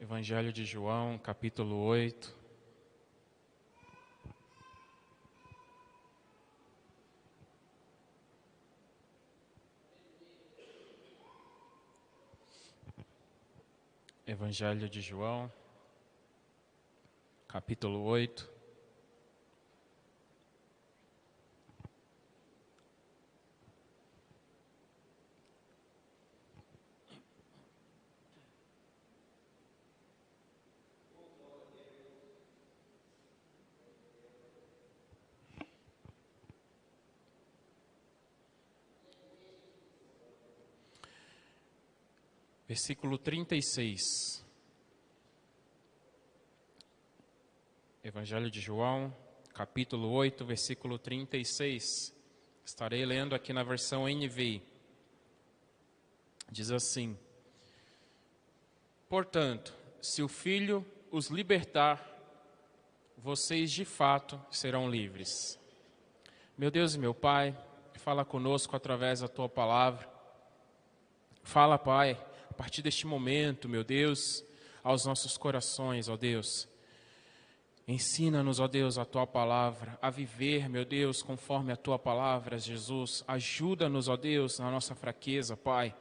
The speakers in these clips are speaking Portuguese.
Evangelho de João, capítulo 8. Evangelho de João, capítulo 8. Versículo 36. Evangelho de João, capítulo 8, versículo 36. Estarei lendo aqui na versão NVI. Diz assim: Portanto, se o Filho os libertar, vocês de fato serão livres. Meu Deus e meu Pai, fala conosco através da Tua palavra. Fala, Pai, a partir deste momento, meu Deus, aos nossos corações, ó Deus. Ensina-nos, ó Deus, a Tua palavra, a viver, meu Deus, conforme a Tua palavra, Jesus. Ajuda-nos, ó Deus, na nossa fraqueza, Pai.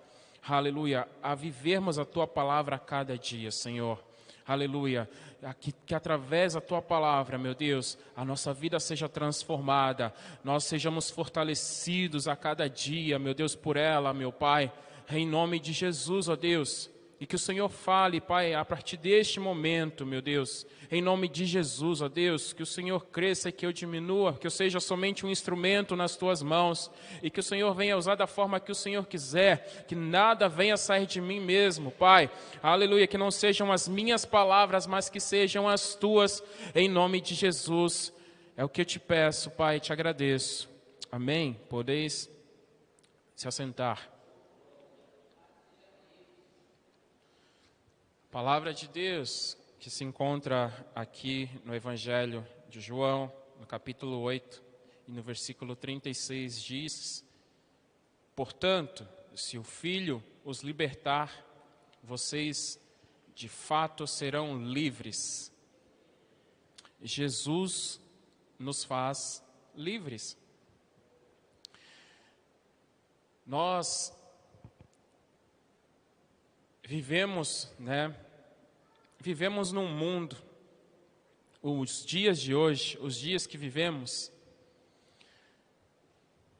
Aleluia, a vivermos a Tua palavra a cada dia, Senhor. Aleluia, que através da Tua palavra, meu Deus, a nossa vida seja transformada, nós sejamos fortalecidos a cada dia, meu Deus, por ela, meu Pai. Em nome de Jesus, ó Deus, e que o Senhor fale, Pai, a partir deste momento, meu Deus, em nome de Jesus, ó Deus, que o Senhor cresça e que eu diminua, que eu seja somente um instrumento nas Tuas mãos, e que o Senhor venha usar da forma que o Senhor quiser, que nada venha sair de mim mesmo, Pai, aleluia, que não sejam as minhas palavras, mas que sejam as Tuas, em nome de Jesus, é o que eu te peço, Pai, te agradeço, amém? Podeis se assentar. Palavra de Deus que se encontra aqui no Evangelho de João, no capítulo 8, e no versículo 36 diz: Portanto, se o Filho os libertar, vocês de fato serão livres. Jesus nos faz livres. Nós vivemos num mundo, os dias de hoje, os dias que vivemos,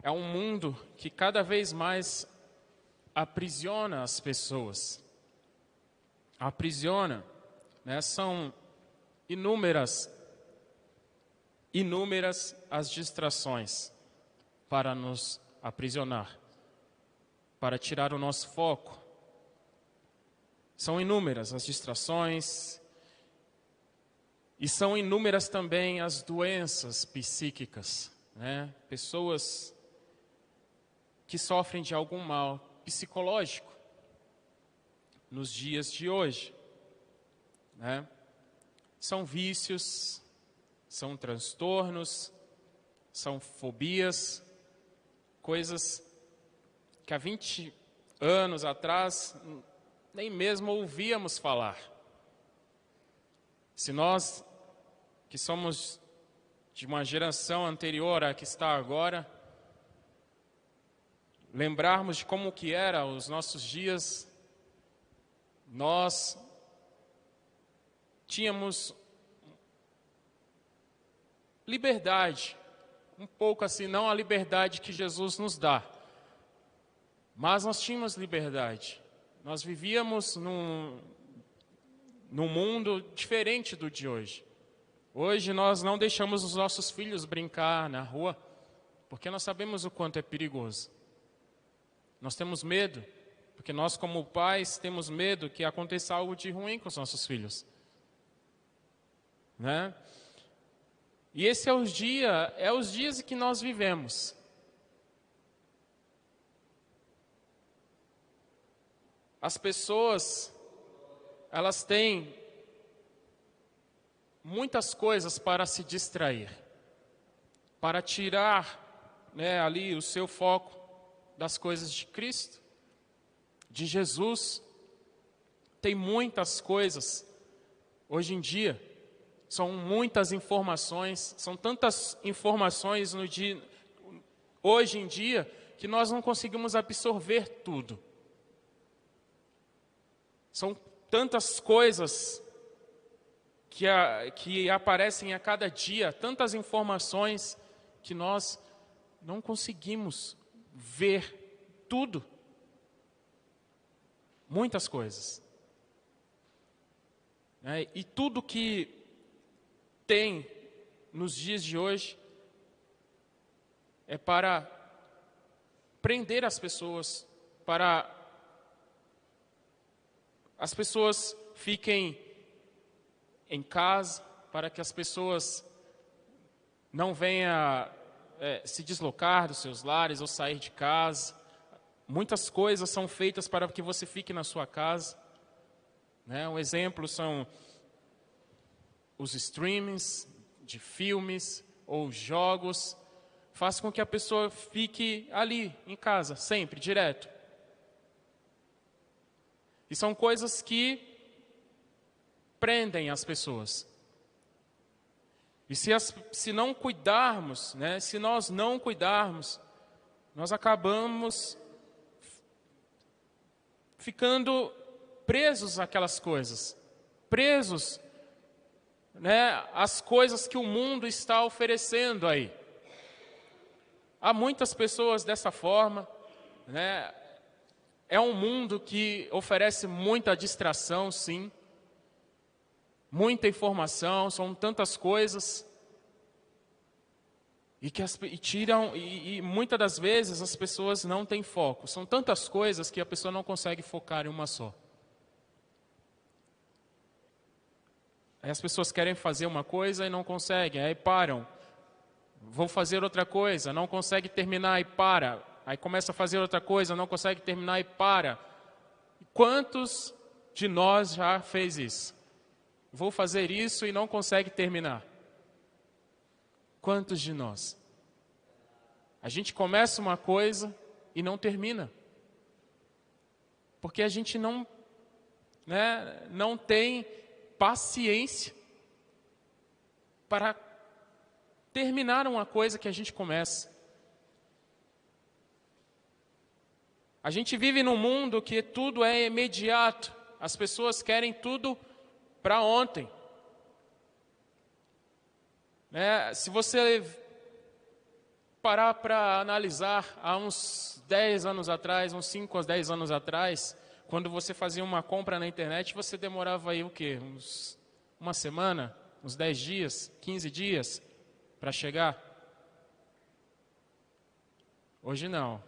é um mundo que cada vez mais aprisiona as pessoas. Aprisiona, são inúmeras as distrações para nos aprisionar, para tirar o nosso foco. São inúmeras as distrações e são inúmeras também as doenças psíquicas, Pessoas que sofrem de algum mal psicológico nos dias de hoje, São vícios, são transtornos, são fobias, coisas que há 20 anos atrás nem mesmo ouvíamos falar. Se nós, que somos de uma geração anterior à que está agora, lembrarmos de como que era os nossos dias, nós tínhamos liberdade, um pouco assim, não a liberdade que Jesus nos dá, mas nós tínhamos liberdade. Nós vivíamos num mundo diferente do de hoje. Hoje nós não deixamos os nossos filhos brincar na rua, porque nós sabemos o quanto é perigoso. Nós temos medo, porque nós como pais temos medo que aconteça algo de ruim com os nossos filhos. E esse é os dias que nós vivemos. As pessoas, elas têm muitas coisas para se distrair, para tirar ali o seu foco das coisas de Cristo, de Jesus. Tem muitas coisas Hoje em dia, são muitas informações, são tantas informações hoje em dia, que nós não conseguimos absorver tudo. São tantas coisas que aparecem a cada dia, tantas informações, que nós não conseguimos ver tudo. Muitas coisas. E tudo que tem nos dias de hoje é para prender as pessoas, para as pessoas fiquem em casa, para que as pessoas não venham se deslocar dos seus lares ou sair de casa. Muitas coisas são feitas para que você fique na sua casa. Um exemplo são os streamings de filmes ou jogos. Faz com que a pessoa fique ali, em casa, sempre, direto. E são coisas que prendem as pessoas. E se não cuidarmos, se nós não cuidarmos, nós acabamos ficando presos àquelas coisas, presos às coisas que o mundo está oferecendo aí. Há muitas pessoas dessa forma, é um mundo que oferece muita distração, sim, muita informação, são tantas coisas, e muitas das vezes as pessoas não têm foco. São tantas coisas que a pessoa não consegue focar em uma só. Aí as pessoas querem fazer uma coisa e não conseguem, aí param. Vão fazer outra coisa, não consegue terminar e para. Aí começa a fazer outra coisa, não consegue terminar e para. Quantos de nós já fez isso? Vou fazer isso e não consegue terminar. Quantos de nós? A gente começa uma coisa e não termina. Porque a gente não tem paciência para terminar uma coisa que a gente começa. A gente vive num mundo que tudo é imediato. As pessoas querem tudo para ontem. Se você parar para analisar, há uns 10 anos atrás, uns 5 a 10 anos atrás, quando você fazia uma compra na internet, você demorava aí o quê? Uma semana, uns 10 dias, 15 dias para chegar? Hoje não.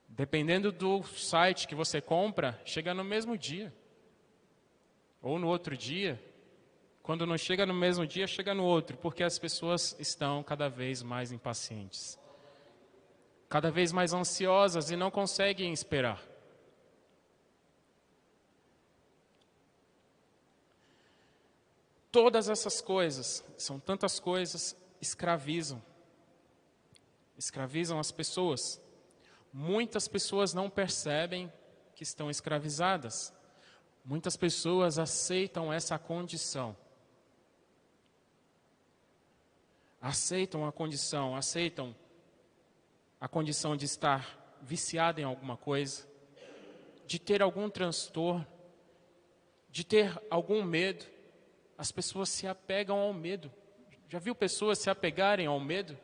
Dependendo do site que você compra, chega no mesmo dia. Ou no outro dia. Quando não chega no mesmo dia, chega no outro. Porque as pessoas estão cada vez mais impacientes. Cada vez mais ansiosas e não conseguem esperar. Todas essas coisas, são tantas coisas, escravizam. Escravizam as pessoas. Muitas pessoas não percebem que estão escravizadas. Muitas pessoas aceitam essa condição. Aceitam a condição de estar viciado em alguma coisa, de ter algum transtorno, de ter algum medo. As pessoas se apegam ao medo. Já viu pessoas se apegarem ao medo?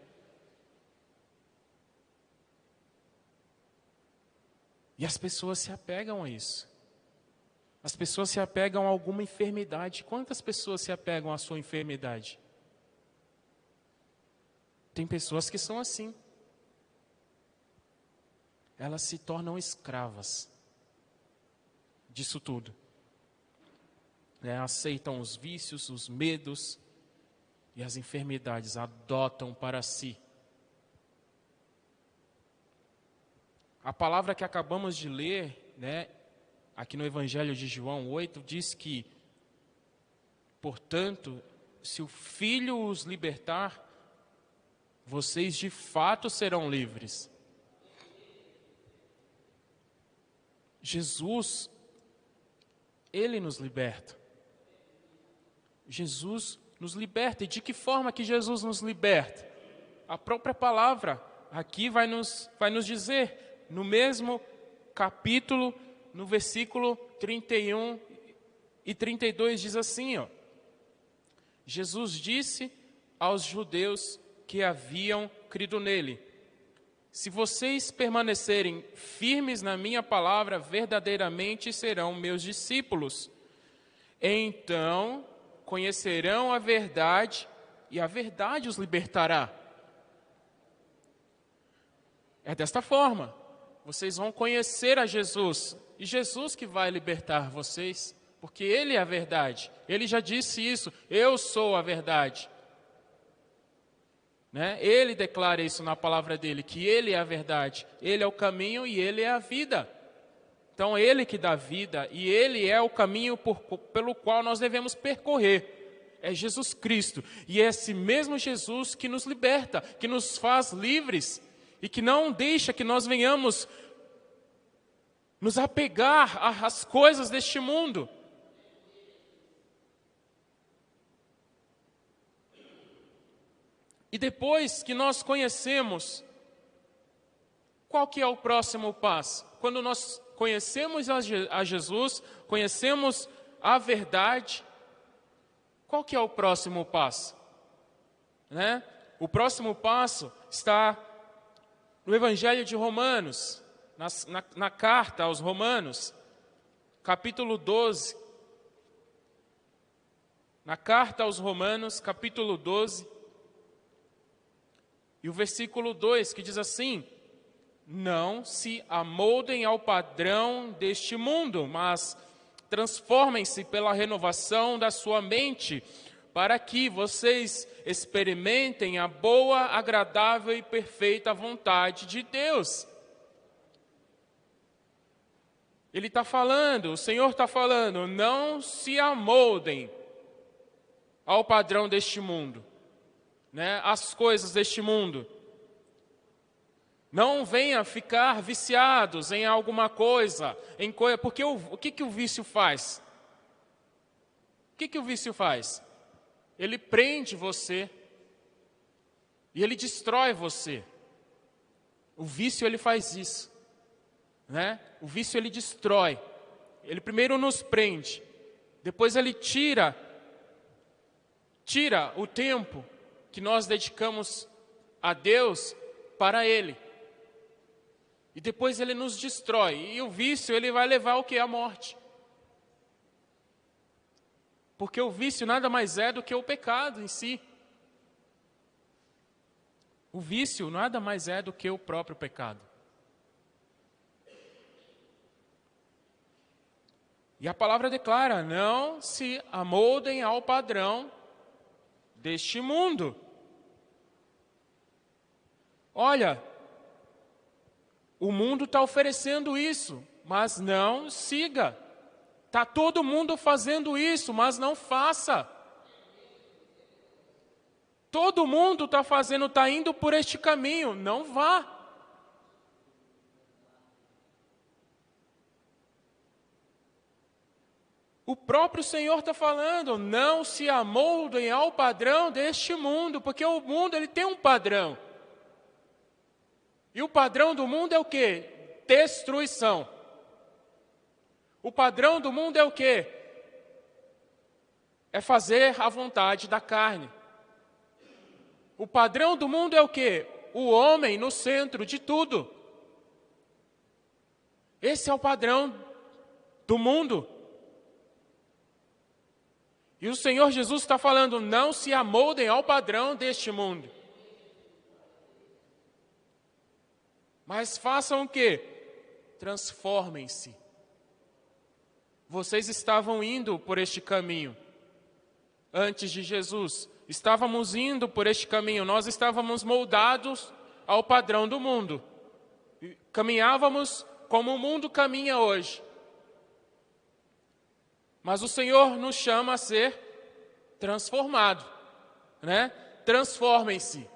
E as pessoas se apegam a isso. As pessoas se apegam a alguma enfermidade. Quantas pessoas se apegam à sua enfermidade? Tem pessoas que são assim. Elas se tornam escravas disso tudo. Aceitam os vícios, os medos e as enfermidades, adotam para si. A palavra que acabamos de ler, aqui no Evangelho de João 8, diz que, portanto, se o Filho os libertar, vocês de fato serão livres. Jesus Ele nos liberta. Jesus nos liberta. E de que forma que Jesus nos liberta? A própria palavra aqui vai nos dizer, no mesmo capítulo, no versículo 31 e 32, diz assim, ó: Jesus disse aos judeus que haviam crido nele: se vocês permanecerem firmes na minha palavra, verdadeiramente serão meus discípulos. Então conhecerão a verdade, e a verdade os libertará. É desta forma, vocês vão conhecer a Jesus, e Jesus que vai libertar vocês, porque Ele é a verdade. Ele já disse isso: eu sou a verdade. Né? Ele declara isso na palavra dele, que Ele é a verdade, Ele é o caminho e Ele é a vida. Então, Ele que dá vida e Ele é o caminho pelo qual nós devemos percorrer. É Jesus Cristo. E é esse mesmo Jesus que nos liberta, que nos faz livres e que não deixa que nós venhamos nos apegar às coisas deste mundo. E depois que nós conhecemos, qual que é o próximo passo? Quando nós conhecemos a Jesus, conhecemos a verdade, qual que é o próximo passo? Né? O próximo passo está no Evangelho de Romanos, na carta aos Romanos, capítulo 12. Na carta aos Romanos, capítulo 12, e o versículo 2, que diz assim: não se amoldem ao padrão deste mundo, mas transformem-se pela renovação da sua mente, para que vocês experimentem a boa, agradável e perfeita vontade de Deus. Ele está falando, o Senhor está falando, não se amoldem ao padrão deste mundo, né? As coisas deste mundo. Não venha ficar viciados em alguma coisa, porque o que o vício faz? O que o vício faz? Ele prende você e ele destrói você. O vício, ele faz isso, né? O vício, ele destrói. Ele primeiro nos prende, depois ele tira o tempo que nós dedicamos a Deus para Ele. E depois ele nos destrói. E o vício, ele vai levar o que? A morte. Porque o vício nada mais é do que o pecado em si. O vício nada mais é do que o próprio pecado. E a palavra declara: não se amoldem ao padrão deste mundo. Olha, o mundo está oferecendo isso, mas não siga. Está todo mundo fazendo isso, mas não faça. Todo mundo está fazendo, está indo por este caminho, não vá. O próprio Senhor está falando, não se amoldem ao padrão deste mundo, porque o mundo, ele tem um padrão. E o padrão do mundo é o quê? Destruição. O padrão do mundo é o quê? É fazer a vontade da carne. O padrão do mundo é o quê? O homem no centro de tudo. Esse é o padrão do mundo. E o Senhor Jesus está falando, não se amoldem ao padrão deste mundo. Mas façam o quê? Transformem-se. Vocês estavam indo por este caminho antes de Jesus. Estávamos indo por este caminho. Nós estávamos moldados ao padrão do mundo. Caminhávamos como o mundo caminha hoje. Mas o Senhor nos chama a ser transformado, né? Transformem-se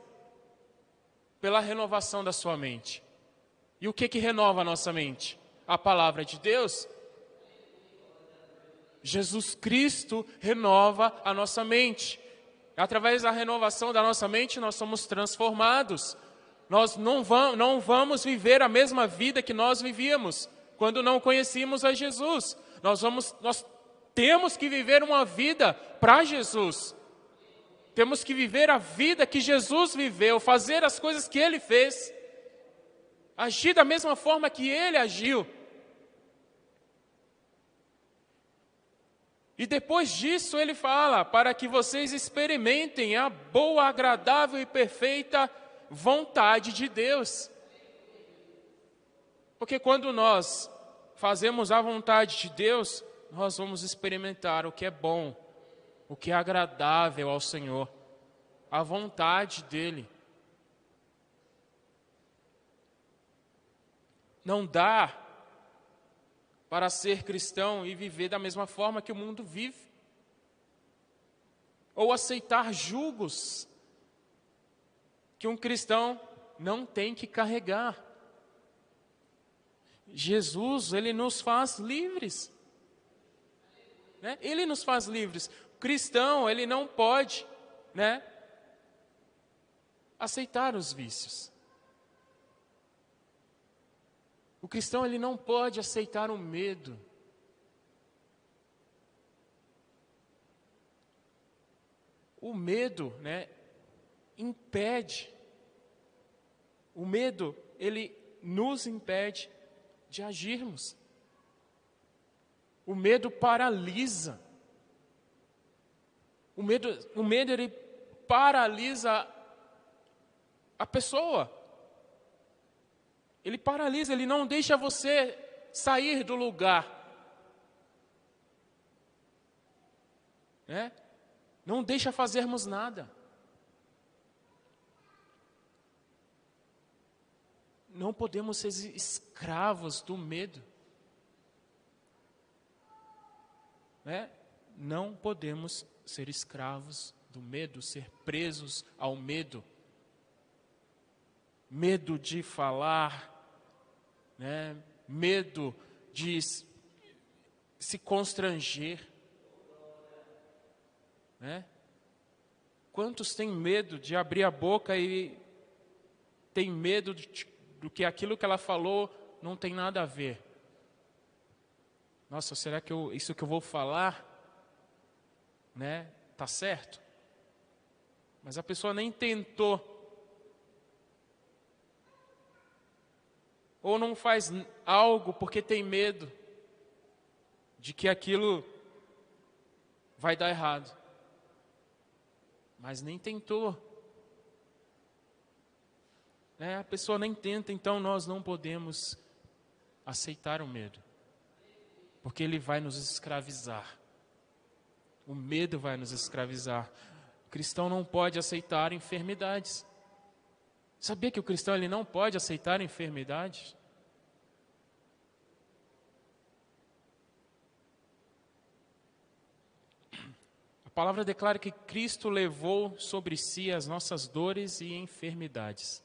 pela renovação da sua mente. E o que renova a nossa mente? A palavra de Deus. Jesus Cristo renova a nossa mente. Através da renovação da nossa mente, nós somos transformados. Nós não vamos viver a mesma vida que nós vivíamos quando não conhecíamos a Jesus. Nós temos que viver uma vida para Jesus. Temos que viver a vida que Jesus viveu, fazer as coisas que Ele fez, agir da mesma forma que Ele agiu. E depois disso Ele fala, para que vocês experimentem a boa, agradável e perfeita vontade de Deus. Porque quando nós fazemos a vontade de Deus, nós vamos experimentar o que é bom, o que é agradável ao Senhor, a vontade dEle. Não dá para ser cristão e viver da mesma forma que o mundo vive, ou aceitar julgos que um cristão não tem que carregar. Jesus, Ele nos faz livres. Né? Ele nos faz livres. O cristão, ele não pode, né, aceitar os vícios. O cristão, ele não pode aceitar o medo. O medo, né, impede. O medo, ele nos impede de agirmos. O medo paralisa. O medo ele paralisa a pessoa. Ele paralisa, ele não deixa você sair do lugar. Né? Não deixa fazermos nada. Não podemos ser escravos do medo. Né? Não podemos ser escravos do medo, ser presos ao medo. Medo de falar, né? Medo de se constranger. Né? Quantos têm medo de abrir a boca e tem medo do que aquilo que ela falou não tem nada a ver? Nossa, será que isso que eu vou falar, né, tá certo? Mas a pessoa nem tentou. Ou não faz algo porque tem medo de que aquilo vai dar errado. Mas nem tentou. Né? A pessoa nem tenta, então nós não podemos aceitar o medo. Porque ele vai nos escravizar. O medo vai nos escravizar. O cristão não pode aceitar enfermidades. Sabia que o cristão ele não pode aceitar enfermidades? A palavra declara que Cristo levou sobre si as nossas dores e enfermidades.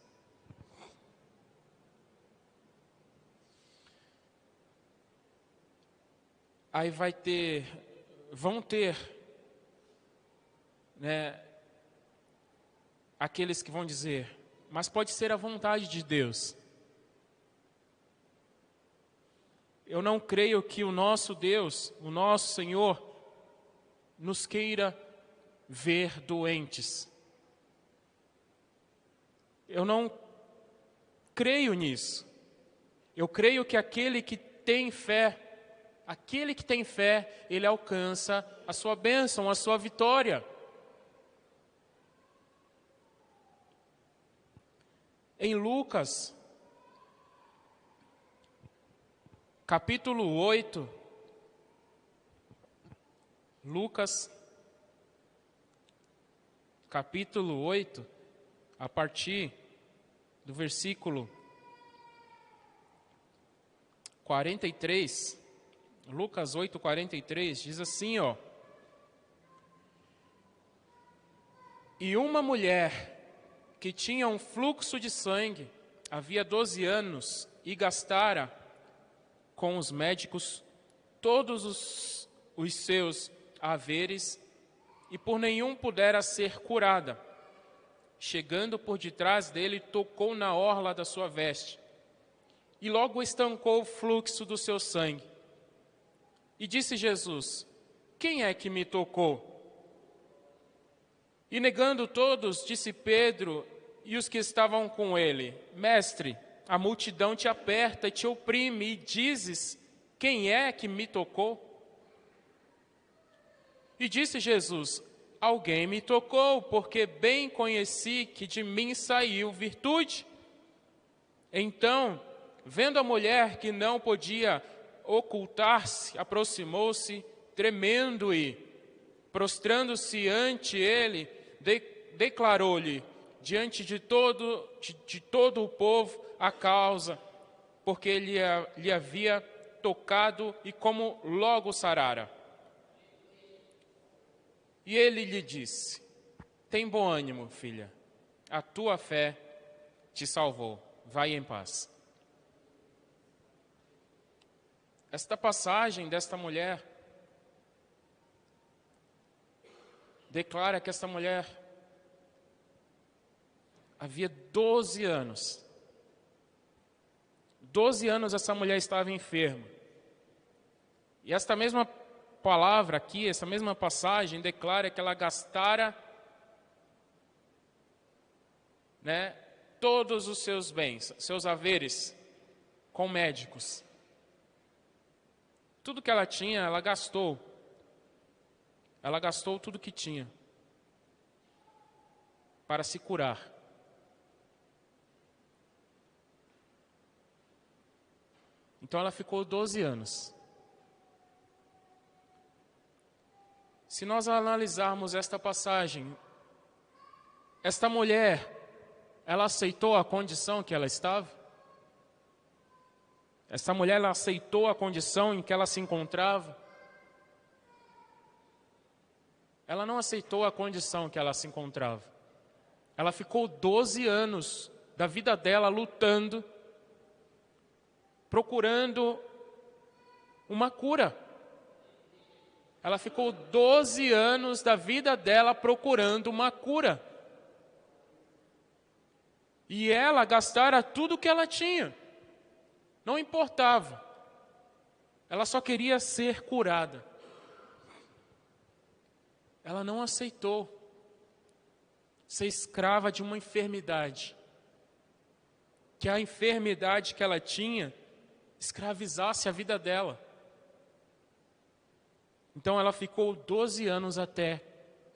Aí vão ter, né, aqueles que vão dizer, mas pode ser a vontade de Deus. Eu não creio que o nosso Deus, o nosso Senhor, nos queira ver doentes. Eu não creio nisso. Eu creio que aquele que tem fé, ele alcança a sua bênção, a sua vitória. Em Lucas, capítulo 8, Lucas, capítulo 8, a partir do versículo 43, Lucas 8, 43, diz assim, ó. E uma mulher que tinha um fluxo de sangue, havia 12 anos, e gastara com os médicos todos os os seus haveres e por nenhum pudera ser curada. Chegando por detrás dele, tocou na orla da sua veste, e logo estancou o fluxo do seu sangue. E disse Jesus: quem é que me tocou? E negando todos, disse Pedro e os que estavam com ele: Mestre, a multidão te aperta e te oprime, e dizes: quem é que me tocou? E disse Jesus: alguém me tocou, porque bem conheci que de mim saiu virtude. Então, vendo a mulher que não podia ocultar-se, aproximou-se, tremendo e, prostrando-se ante ele, declarou-lhe, diante de todo o povo, a causa, porque lhe havia tocado e como logo sarara. E ele lhe disse: tem bom ânimo, filha, a tua fé te salvou, vai em paz. Esta passagem desta mulher declara que esta mulher havia 12 anos. 12 anos essa mulher estava enferma. E esta mesma palavra aqui, essa mesma passagem, declara que ela gastara, todos os seus bens, seus haveres, com médicos. Tudo que ela tinha, ela gastou. Ela gastou tudo que tinha para se curar. Então ela ficou 12 anos. Se nós analisarmos esta passagem, esta mulher, ela aceitou a condição que ela estava? Esta mulher, ela aceitou a condição em que ela se encontrava? Ela não aceitou a condição que ela se encontrava. Ela ficou 12 anos da vida dela lutando, procurando uma cura. Ela ficou 12 anos da vida dela procurando uma cura. E ela gastara tudo que ela tinha. Não importava. Ela só queria ser curada. Ela não aceitou ser escrava de uma enfermidade. Que a enfermidade que ela tinha escravizasse a vida dela. Então ela ficou 12 anos até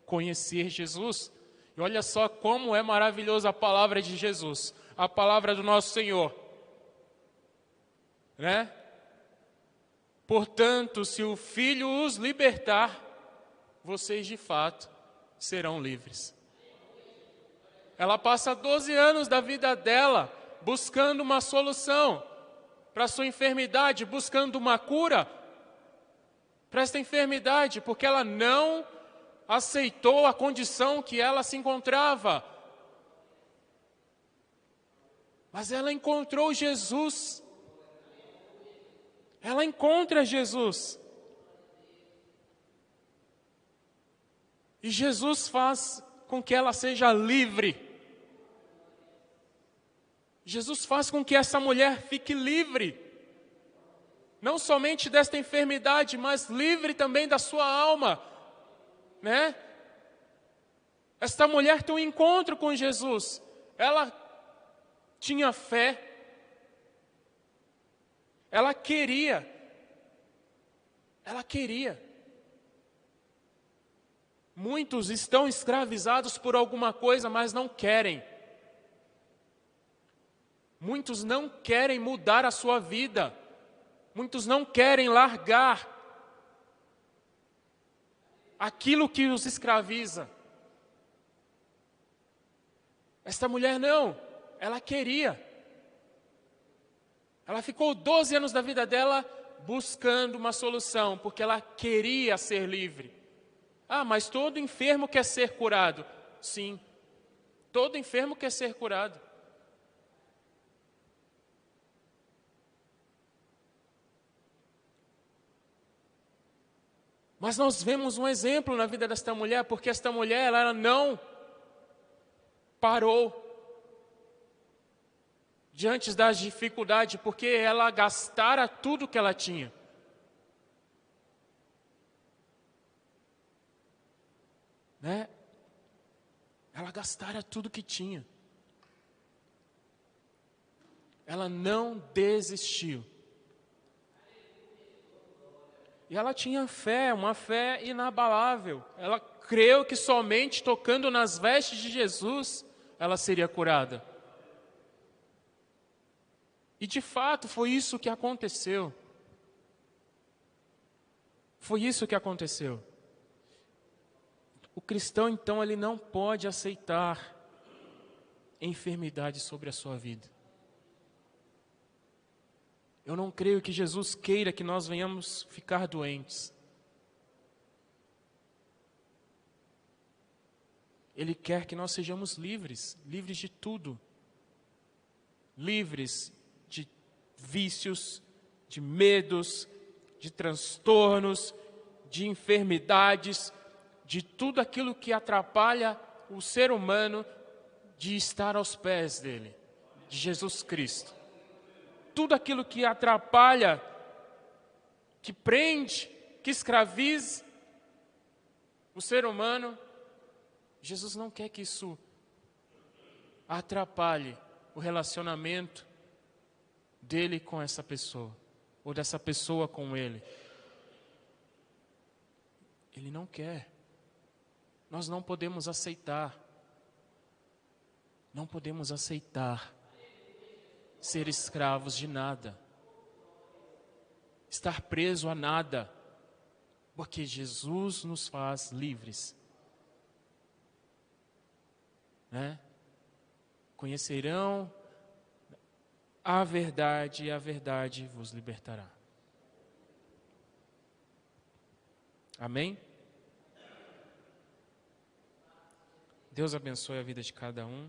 conhecer Jesus. E olha só como é maravilhosa a palavra de Jesus, a palavra do nosso Senhor. Portanto, se o Filho os libertar, vocês de fato serão livres. Ela passa 12 anos da vida dela buscando uma solução para a sua enfermidade, buscando uma cura para esta enfermidade, porque ela não aceitou a condição que ela se encontrava. Mas ela encontrou Jesus. Ela encontra Jesus. E Jesus faz com que ela seja livre. Jesus faz com que essa mulher fique livre. Não somente desta enfermidade, mas livre também da sua alma. Esta mulher tem um encontro com Jesus. Ela tinha fé. Ela queria. Muitos estão escravizados por alguma coisa, mas não querem. Muitos não querem mudar a sua vida. Muitos não querem largar aquilo que os escraviza. Esta mulher não, ela queria. Ela ficou 12 anos da vida dela buscando uma solução, porque ela queria ser livre. Ah, mas todo enfermo quer ser curado. Sim, todo enfermo quer ser curado. Mas nós vemos um exemplo na vida desta mulher, porque esta mulher ela não parou diante das dificuldades, porque ela gastara tudo que ela tinha. Né? Ela gastara tudo que tinha. Ela não desistiu. E ela tinha fé, uma fé inabalável. Ela creu que somente tocando nas vestes de Jesus ela seria curada. E de fato foi isso que aconteceu. Foi isso que aconteceu. O cristão então ele não pode aceitar enfermidade sobre a sua vida. Eu não creio que Jesus queira que nós venhamos ficar doentes. Ele quer que nós sejamos livres, livres de tudo. Livres de vícios, de medos, de transtornos, de enfermidades, de tudo aquilo que atrapalha o ser humano de estar aos pés dele, de Jesus Cristo. Tudo aquilo que atrapalha, que prende, que escraviza o ser humano, Jesus não quer que isso atrapalhe o relacionamento dele com essa pessoa, ou dessa pessoa com ele. Ele não quer. Nós não podemos aceitar. Não podemos aceitar ser escravos de nada, estar preso a nada, porque Jesus nos faz livres. Né? Conhecerão a verdade e a verdade vos libertará. Amém? Deus abençoe a vida de cada um.